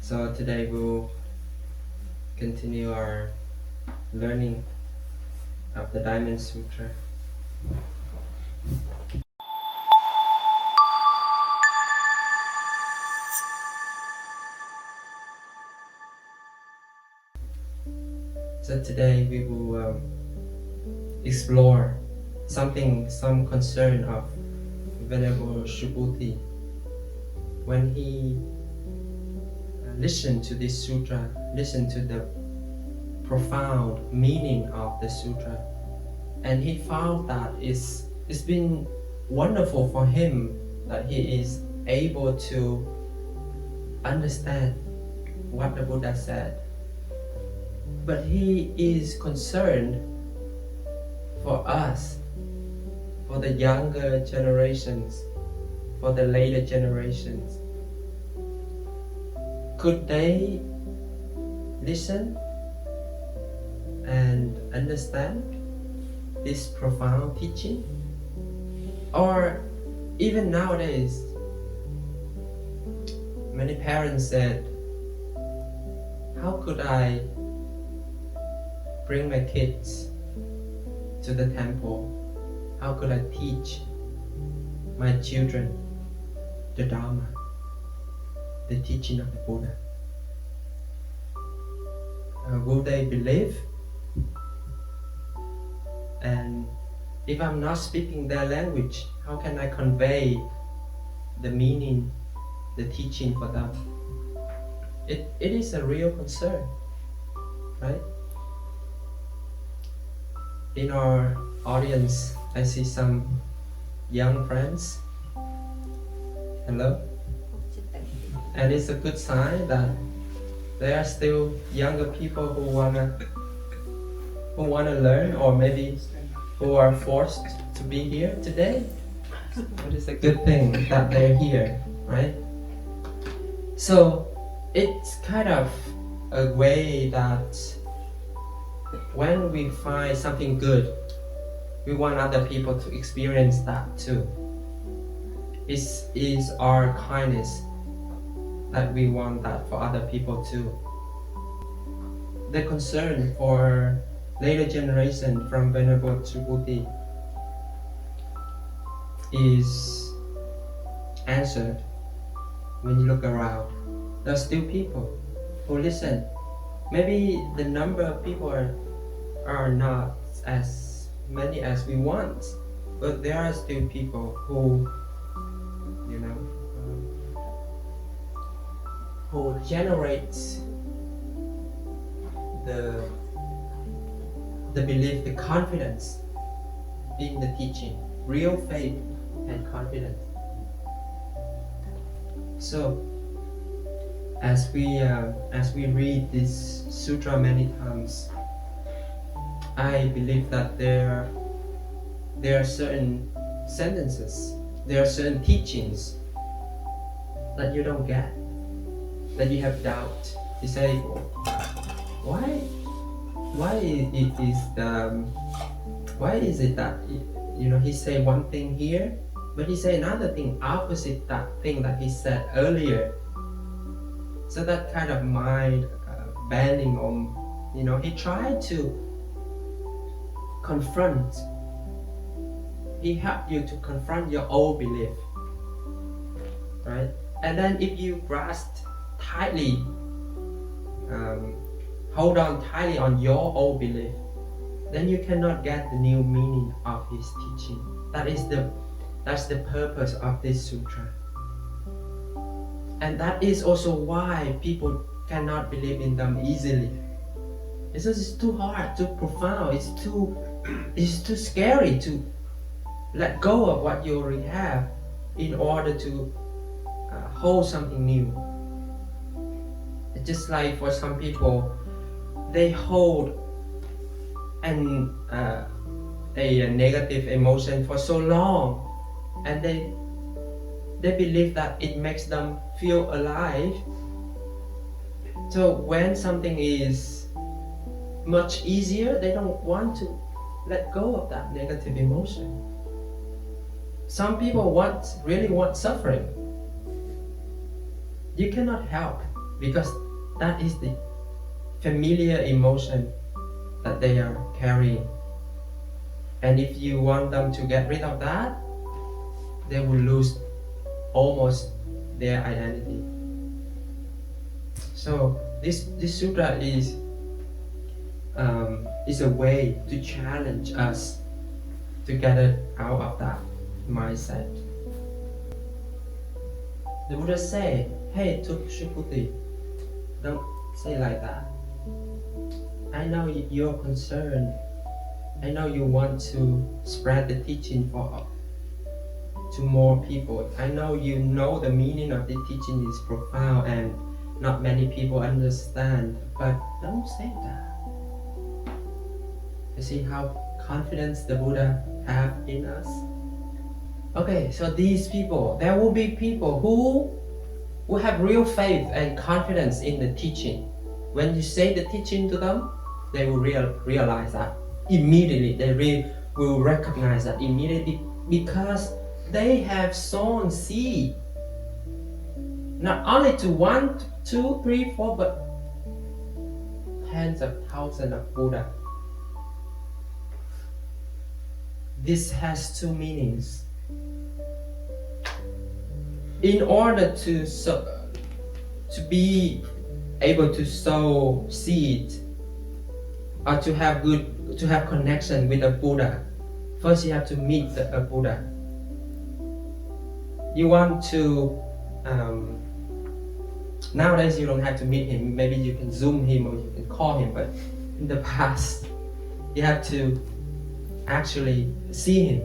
So today we'll continue our learning of the Diamond Sutra. So today we will explore some concern of Venerable Subhuti when he listened to this sutra, listened to the profound meaning of the sutra, and he found that it's been wonderful for him that he is able to understand what the Buddha said. But he is concerned for us, for the younger generations, for the later generations. Could they listen and understand this profound teaching? Or even nowadays, many parents said, how could I bring my kids to the temple? How could I teach my children the Dharma, the teaching of the Buddha? Will they believe? And if I'm not speaking their language, how can I convey the meaning, the teaching for them? It is a real concern, right? In our audience, I see some young friends. Hello? And it's a good sign that there are still younger people who wanna learn, or maybe who are forced to be here today. But it's a good thing that they're here, right? So it's kind of a way that when we find something good, we want other people to experience that too. It is our kindness that we want that for other people too. The concern for later generation from Venerable Subhuti is answered when you look around. There are still people who listen. Maybe the number of people are not as many as we want, but there are still people who, who generates the belief, the confidence in the teaching, real faith and confidence. So, as we read this sutra many times, I believe that there are certain sentences, there are certain teachings that you don't get, that you have doubt. You say, why is it that he say one thing here, but he say another thing opposite that thing that he said earlier? So that kind of mind bending on, he tried to confront. He helped you to confront your old belief, right? And then if you grasp tightly, hold on tightly on your old belief, then you cannot get the new meaning of his teaching. That's the purpose of this sutra. And that is also why people cannot believe in them easily. It's just too hard, too profound, it's too scary to let go of what you already have in order to hold something new. It's just like for some people, they hold a negative emotion for so long, and they believe that it makes them feel alive. So when something is much easier, they don't want to let go of that negative emotion. Some people really want suffering. You cannot help because that is the familiar emotion that they are carrying. And if you want them to get rid of that, they will lose almost their identity. So this sutra is a way to challenge us to get it out of that mindset. The Buddha say, "Hey, Tukshuputi, don't say like that. I know you're concerned. I know you want to spread the teaching to more people. I know you know the meaning of the teaching is profound and not many people understand, but don't say that." You see how confidence the Buddha have in us? Okay, so these people, there will be people who have real faith and confidence in the teaching. When you say the teaching to them, they will realize that immediately. They will recognize that immediately because they have sown seed. Not only to 1, 2, 3, 4, but tens of thousands of Buddha. This has two meanings. In order to be able to sow seed or to have connection with a Buddha, first you have to meet a Buddha. You want to nowadays you don't have to meet him. Maybe you can Zoom him or you can call him, but in the past you have to actually see him.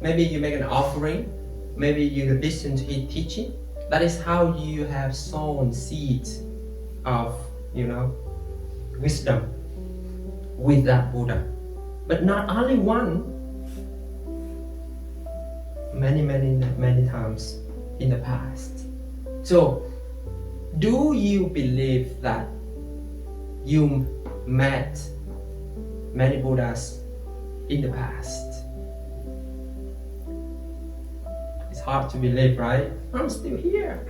Maybe you make an offering, maybe you listen to his teaching. That is how you have sown seeds of wisdom with that Buddha. But not only one, many times in the past. So do you believe that you met many Buddhas in the past? It's hard to believe, right? I'm still here.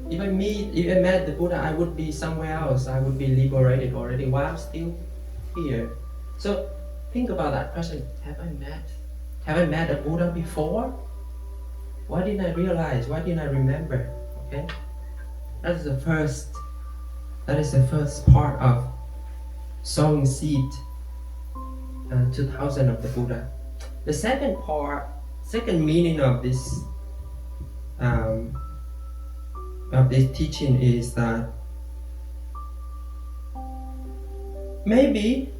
If I met the Buddha, I would be somewhere else. I would be liberated already. Why I'm still here? So think about that question. Have I met a Buddha before? Why didn't I realize? Why didn't I remember? Okay, that is the first part of sowing seed to thousands of the Buddha. The second meaning of this teaching is that maybe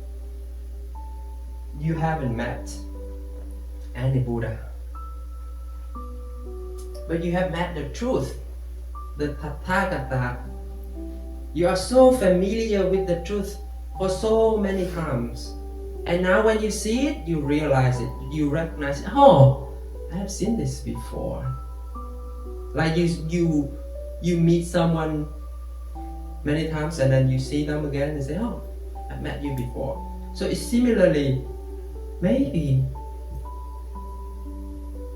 you haven't met any Buddha, but you have met the truth, the Tathagata. You are so familiar with the truth for so many times, and now when you see it, you realize it, you recognize it. Oh, I have seen this before. Like you meet someone many times and then you see them again and say, oh, I met you before. So it's similarly, maybe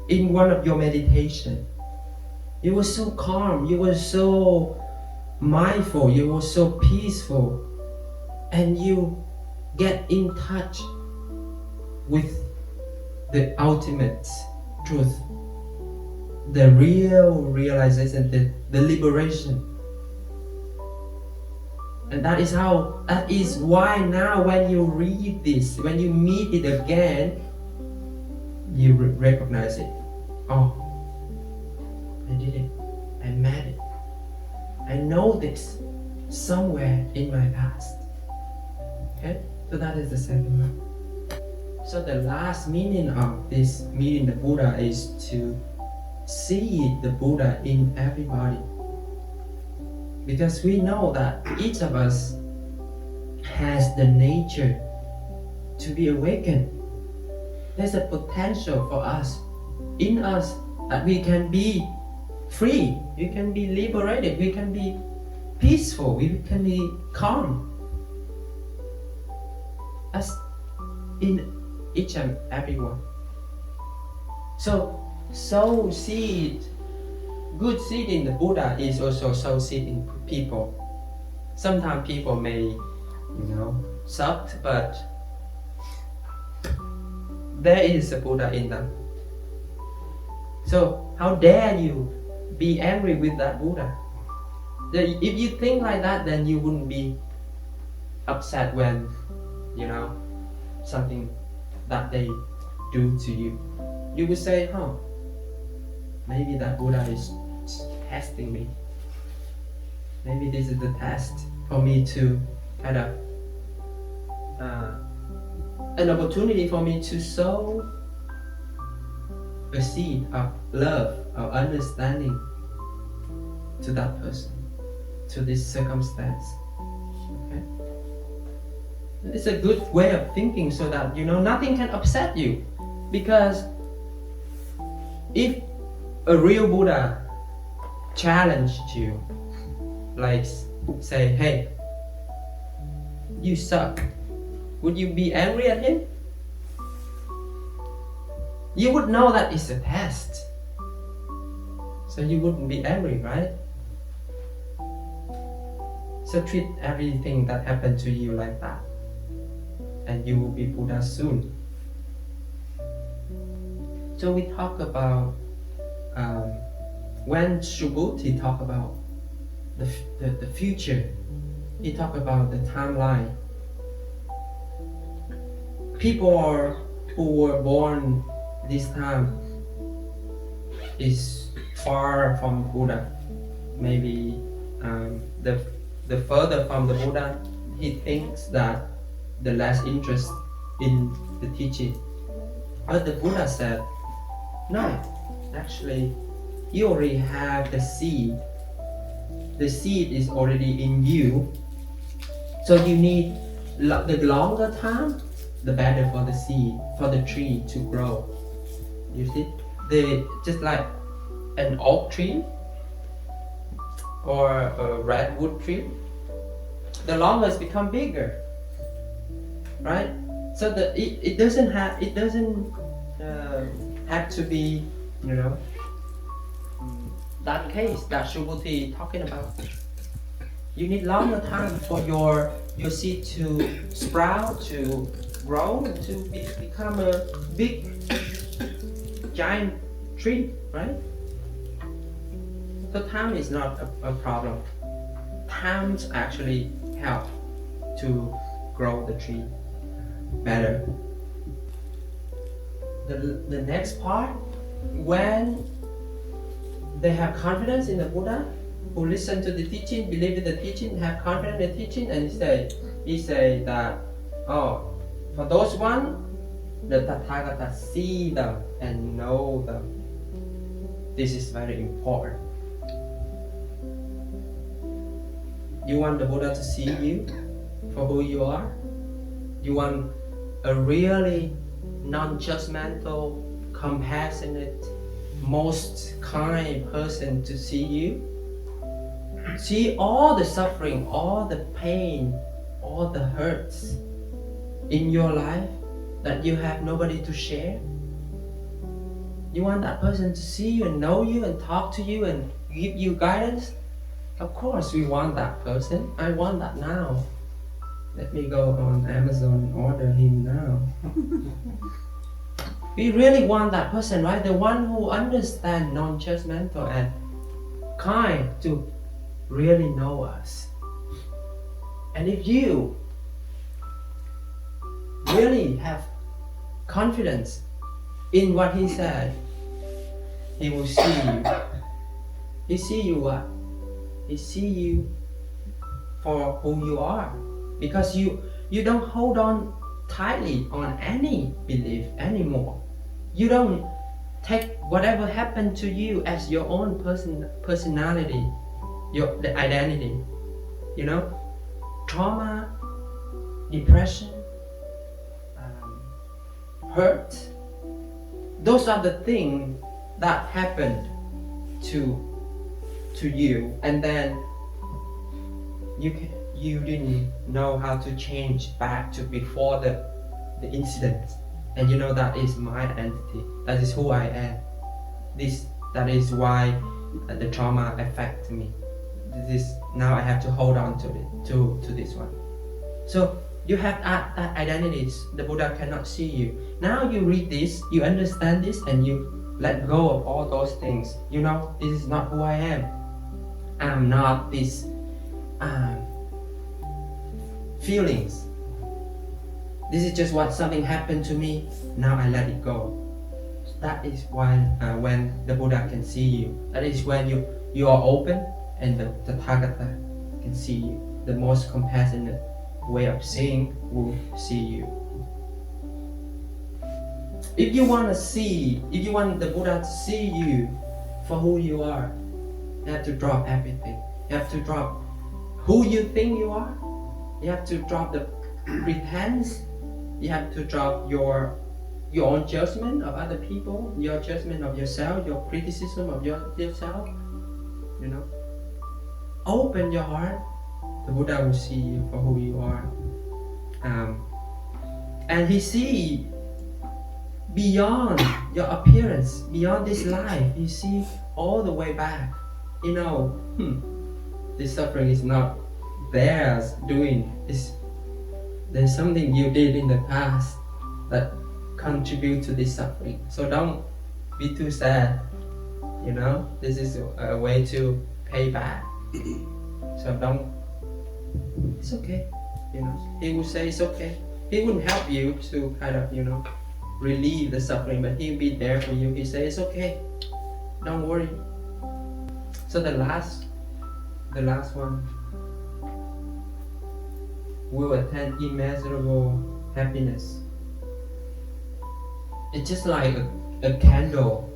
in one of your meditation, you were so calm, you were so mindful, you were so peaceful, and you get in touch with the ultimate truth, the real realization, the liberation. And that is why now when you read this, when you meet it again, you recognize it. Oh, I did it. I met it. I know this somewhere in my past. Okay? So that is the second one. So the last meaning of this meeting the Buddha is to see the Buddha in everybody. Because we know that each of us has the nature to be awakened. There's a potential for us, in us, that we can be free, we can be liberated, we can be peaceful, we can be calm. As in each and every one. So sow seed, good seed in the Buddha is also sow seed in people. Sometimes people may, suck, but there is a Buddha in them. So how dare you be angry with that Buddha? If you think like that, then you wouldn't be upset when, something that they do to you. You would say, maybe that Buddha is testing me. Maybe this is the test for me to kind of an opportunity for me to sow a seed of love, of understanding to that person, to this circumstance. Okay? It's a good way of thinking so that nothing can upset you. Because if a real Buddha challenged you, like say, hey, you suck, would you be angry at him? You would know that it's a test, so you wouldn't be angry, right? So treat everything that happened to you like that, and you will be Buddha soon. So we talk about when Subhuti talk about the future, he talk about the timeline. People who were born this time is far from Buddha. Maybe the further from the Buddha, he thinks that the less interest in the teaching. But the Buddha said, no, actually, you already have the seed. The seed is already in you. So you need the longer time, the better for the seed, for the tree to grow. You see, just like an oak tree or a redwood tree, the longer it's become bigger, right? So it doesn't have to be, that case that Subhuti talking about. You need longer time for your seed to sprout, to grow, to become a big, giant tree, right? So time is not a problem. Times actually help to grow the tree better. The next part, when they have confidence in the Buddha, who listen to the teaching, believe in the teaching, have confidence in the teaching, and he say that, for those one, the Tathagata see them and know them. This is very important. You want the Buddha to see you for who you are? You want a really non-judgmental, compassionate, most kind person to see you? See all the suffering, all the pain, all the hurts in your life that you have nobody to share? You want that person to see you and know you and talk to you and give you guidance? Of course we want that person. I want that now. Let me go on Amazon and order him now. We really want that person, right? The one who understands, non-judgmental and kind to really know us. And if you really have confidence in what he said, he will see you. He see you what? He see you for who you are. Because you don't hold on tightly on any belief anymore. You don't take whatever happened to you as your own personality, the identity. Trauma, depression, hurt. Those are the things that happened to you, and then you didn't know how to change back to before the incident. And that is my identity. That is who I am. That is why the trauma affects me. this now I have to hold on to it, to this one. So you have that identities. The Buddha cannot see you. Now you read this, you understand this, and you let go of all those things. You know, this is not who I am. I'm not this feelings. This is just what something happened to me. Now I let it go. That is why when the Buddha can see you, that is when you are open, and the Tathagata can see you. The most compassionate way of seeing will see you. If you want the Buddha to see you for who you are, you have to drop everything. You have to drop who you think you are. You have to drop the pretense. You have to drop your own judgment of other people, your judgment of yourself, your criticism of yourself. You know, open your heart. The Buddha will see you for who you are, and he see beyond your appearance, beyond this life. You see all the way back. You know, this suffering is not theirs doing. There's something you did in the past that contribute to this suffering. So don't be too sad. You know, this is a way to pay back. So don't. It's okay. You know, he will say it's okay. He wouldn't help you to kind of, you know, relieve the suffering, but he'll be there for you. He says it's okay. Don't worry. So the last one will attain immeasurable happiness. It's just like a candle.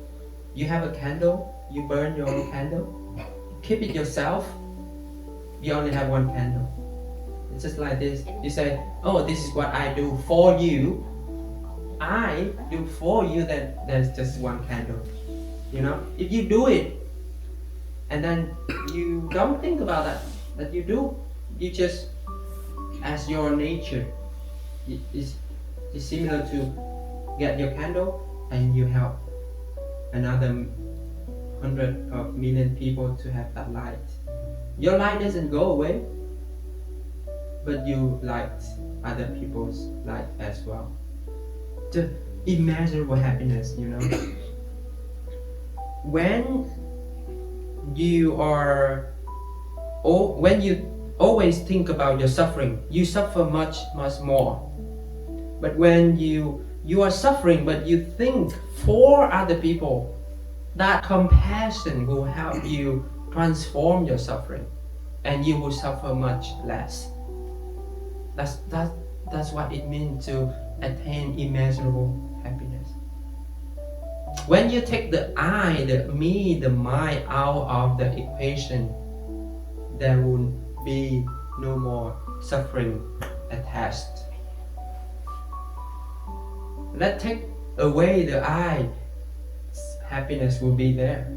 You have a candle, you burn your own candle, keep it yourself, you only have one candle. It's just like this. You say, oh, this is what I do for you. I do for you, then there's just one candle. You know, if you do it and then you don't think about that you do, you just, as your nature, it's similar to get your candle and you help another 100 of million people to have that light. Your light doesn't go away, but you light other people's light as well. The immeasurable happiness, you know. When you always think about your suffering, you suffer much more. But when you are suffering but you think for other people, that compassion will help you transform your suffering, and you will suffer much less. That's what it means to attain immeasurable happiness. When you take the I, the me, the mind out of the equation, there will be no more suffering attached. Let's take away the I, happiness will be there.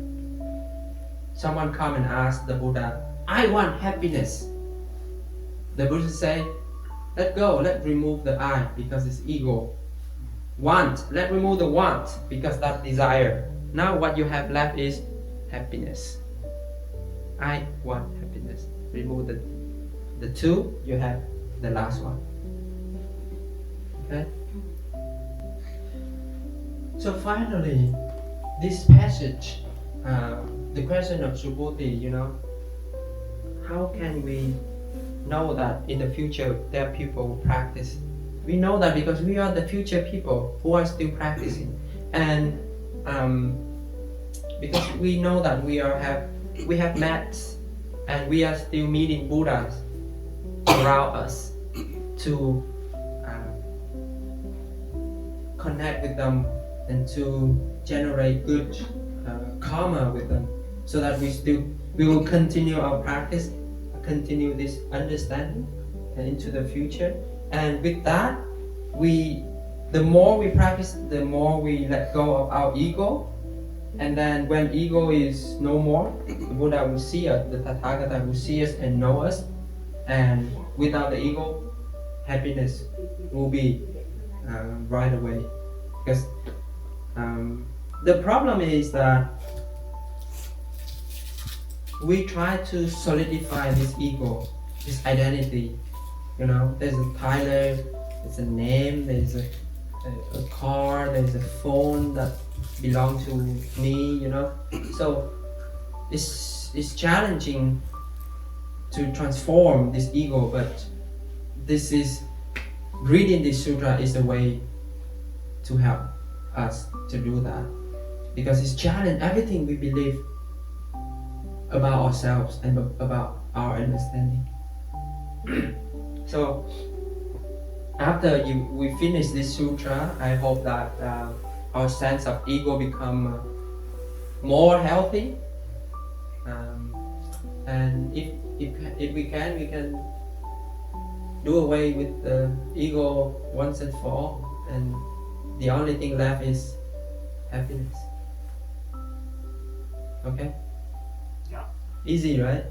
Someone come and ask the Buddha, I want happiness. The Buddha say, let go, let's remove the I because it's ego. Want, let's remove the want because that desire. Now what you have left is happiness. I want happiness. Remove the two, you have the last one. Okay? So finally, this passage, the question of Subhuti, you know, how can we know that in the future there are people who practice? We know that because we are the future people who are still practicing, and because we know that we have met and we are still meeting Buddhas around us to connect with them and to generate good karma with them, so that we will continue our practice, continue this understanding into the future. And with that, the more we practice, the more we let go of our ego. And then when ego is no more, the Buddha will see us, the Tathagata will see us and know us. And without the ego, happiness will be right away. Because the problem is that we try to solidify this ego, this identity. You know, there's a Tyler, there's a name, there's a car, there's a phone that belong to me, you know. So it's challenging to transform this ego, but this is reading this sutra is a way to help us to do that, because it's challenge everything we believe about ourselves and about our understanding. So after we finish this sutra, I hope that our sense of ego become more healthy, and if we can do away with the ego once and for all, and the only thing left is happiness. Okay? Yeah. Easy, right?